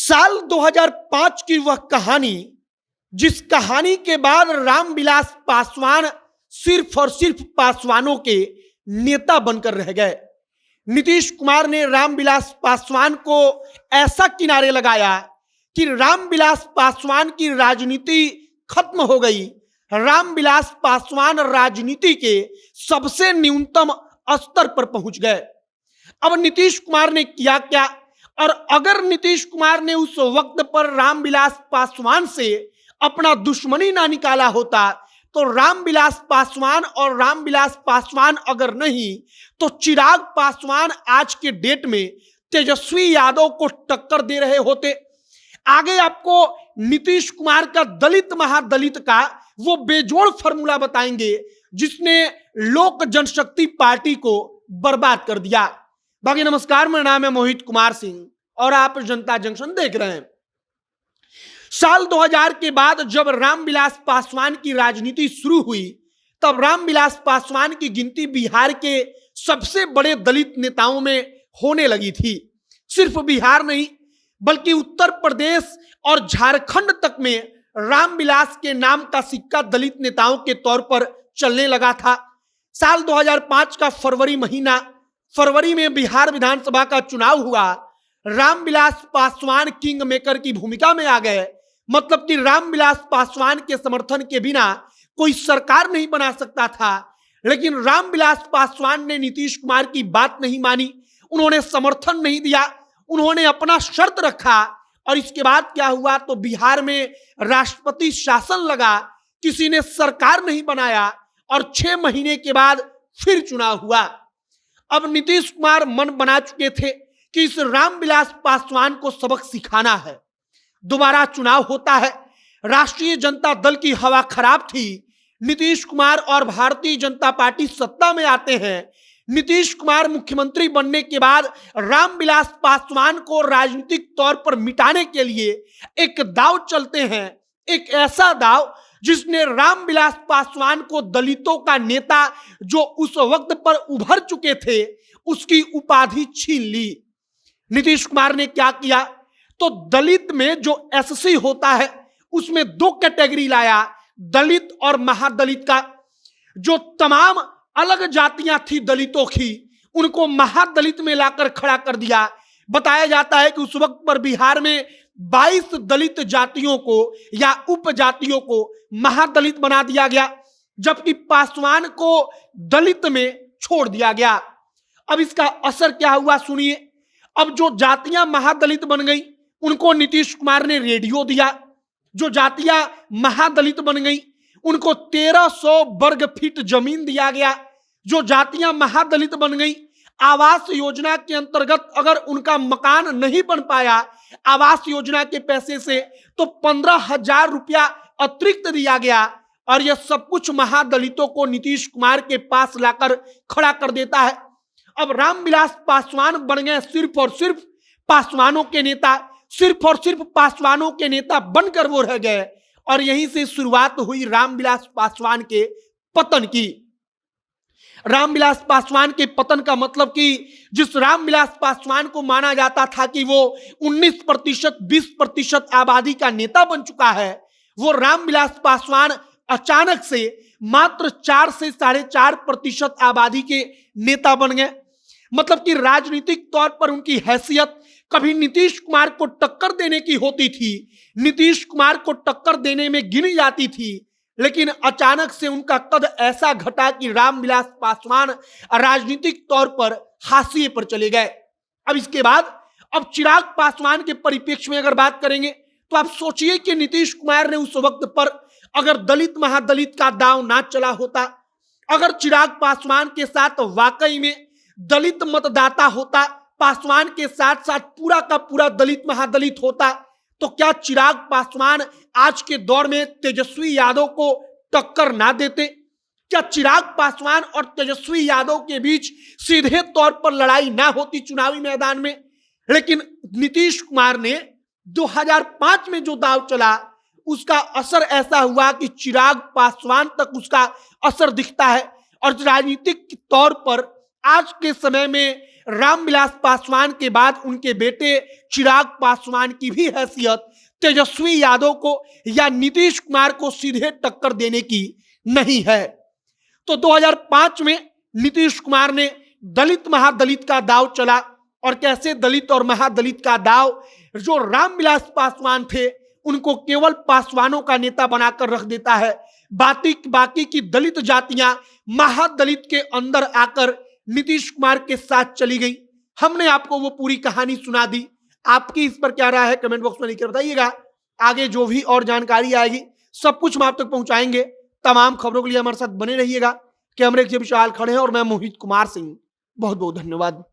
साल 2005 की वह कहानी, जिस कहानी के बाद रामविलास पासवान सिर्फ और सिर्फ पासवानों के नेता बनकर रह गए। नीतीश कुमार ने रामविलास पासवान को ऐसा किनारे लगाया कि रामविलास पासवान की राजनीति खत्म हो गई। रामविलास पासवान राजनीति के सबसे न्यूनतम स्तर पर पहुंच गए। अब नीतीश कुमार ने किया क्या, और अगर नीतीश कुमार ने उस वक्त पर रामविलास पासवान से अपना दुश्मनी ना निकाला होता तो रामविलास पासवान और रामविलास पासवान अगर नहीं तो चिराग पासवान आज के डेट में तेजस्वी यादव को टक्कर दे रहे होते। आगे आपको नीतीश कुमार का दलित महादलित का वो बेजोड़ फॉर्मूला बताएंगे जिसने लोक जनशक्ति पार्टी को बर्बाद कर दिया। बाकी नमस्कार, मेरा नाम है मोहित कुमार सिंह और आप जनता जंक्शन देख रहे हैं। साल 2000 के बाद जब रामविलास पासवान की राजनीति शुरू हुई तब रामविलास पासवान की गिनती बिहार के सबसे बड़े दलित नेताओं में होने लगी थी। सिर्फ बिहार नहीं बल्कि उत्तर प्रदेश और झारखंड तक में रामविलास के नाम का सिक्का दलित नेताओं के तौर पर चलने लगा था। साल 2005 का फरवरी में बिहार विधानसभा का चुनाव हुआ। रामविलास पासवान किंग मेकर की भूमिका में आ गए, मतलब कि रामविलास पासवान के समर्थन के बिना कोई सरकार नहीं बना सकता था। लेकिन रामविलास पासवान ने नीतीश कुमार की बात नहीं मानी, उन्होंने समर्थन नहीं दिया, उन्होंने अपना शर्त रखा। और इसके बाद क्या हुआ तो बिहार में राष्ट्रपति शासन लगा, किसी ने सरकार नहीं बनाया और 6 महीने के बाद फिर चुनाव हुआ। अब नीतीश कुमार मन बना चुके थे कि इस रामविलास पासवान को सबक सिखाना है। दोबारा चुनाव होता है, राष्ट्रीय जनता दल की हवा खराब थी, नीतीश कुमार और भारतीय जनता पार्टी सत्ता में आते हैं। नीतीश कुमार मुख्यमंत्री बनने के बाद रामविलास पासवान को राजनीतिक तौर पर मिटाने के लिए एक दांव चलते हैं, एक ऐसा दांव जिसने रामविलास पासवान को दलितों का नेता जो उस वक्त पर उभर चुके थे उसकी उपाधि छीन ली। नीतीश कुमार ने क्या किया तो दलित में जो एससी होता है उसमें 2 कैटेगरी लाया, दलित और महादलित का। जो तमाम अलग जातियां थी दलितों की उनको महादलित में लाकर खड़ा कर दिया। बताया जाता है कि उस वक्त पर बिहार में 22 दलित जातियों को या उपजातियों को महादलित बना दिया गया, जबकि पासवान को दलित में छोड़ दिया गया। अब इसका असर क्या हुआ सुनिए। अब जो जातियां महादलित बन गई उनको नीतीश कुमार ने रेडियो दिया, जो जातियां महादलित बन गई उनको 1300 वर्ग फीट जमीन दिया गया, जो जातियां महादलित बन गई आवास योजना के अंतर्गत अगर उनका मकान नहीं बन पाया आवास योजना के पैसे से तो 15,000 रुपया अतिरिक्त दिया गया। और यह सब कुछ महादलितों को नीतीश कुमार के पास लाकर खड़ा कर देता है। अब रामविलास पासवान बन गए सिर्फ और सिर्फ पासवानों के नेता, सिर्फ और सिर्फ पासवानों के नेता बनकर वो रह गए। और यहीं से शुरुआत हुई रामविलास पासवान के पतन की। रामविलास पासवान के पतन का मतलब कि जिस रामविलास पासवान को माना जाता था कि वो 19% 20% आबादी का नेता बन चुका है, वो रामविलास पासवान अचानक से मात्र 4 से 4.5% आबादी के नेता बन गए। मतलब कि राजनीतिक तौर पर उनकी हैसियत कभी नीतीश कुमार को टक्कर देने की होती थी, नीतीश कुमार को टक्कर देने में गिनी जाती थी, लेकिन अचानक से उनका कद ऐसा घटा कि रामविलास पासवान राजनीतिक तौर पर हाशिए पर चले गए। अब इसके बाद अब चिराग पासवान के परिप्रेक्ष्य में अगर बात करेंगे तो आप सोचिए कि नीतीश कुमार ने उस वक्त पर अगर दलित महादलित का दांव ना चला होता, अगर चिराग पासवान के साथ वाकई में दलित मतदाता होता, पासवान के साथ साथ पूरा का पूरा दलित महादलित होता, तो क्या चिराग पासवान आज के दौर में तेजस्वी यादव को टक्कर ना देते? क्या चिराग पासवान और तेजस्वी यादव के बीच सीधे तौर पर लड़ाई ना होती चुनावी मैदान में? लेकिन नीतीश कुमार ने 2005 में जो दांव चला उसका असर ऐसा हुआ कि चिराग पासवान तक उसका असर दिखता है। और राजनीतिक तौर पर आज के समय में रामविलास पासवान के बाद उनके बेटे चिराग पासवान की भी हैसियत तेजस्वी यादव को या नीतीश कुमार को सीधे टक्कर देने की नहीं है। तो 2005 में नीतीश कुमार ने दलित महादलित का दाव चला, और कैसे दलित और महादलित का दाव, जो रामविलास पासवान थे उनको केवल पासवानों का नेता बनाकर रख देता है, बाकी की दलित जातियां महादलित के अंदर आकर नीतीश कुमार के साथ चली गई। हमने आपको वो पूरी कहानी सुना दी। आपकी इस पर क्या राय है कमेंट बॉक्स में लिखकर बताइएगा। आगे जो भी और जानकारी आएगी सब कुछ हम आप तक पहुंचाएंगे। तमाम खबरों के लिए हमारे साथ बने रहिएगा। कैमरे के विशाल खड़े हैं और मैं मोहित कुमार सिंह। बहुत बहुत धन्यवाद।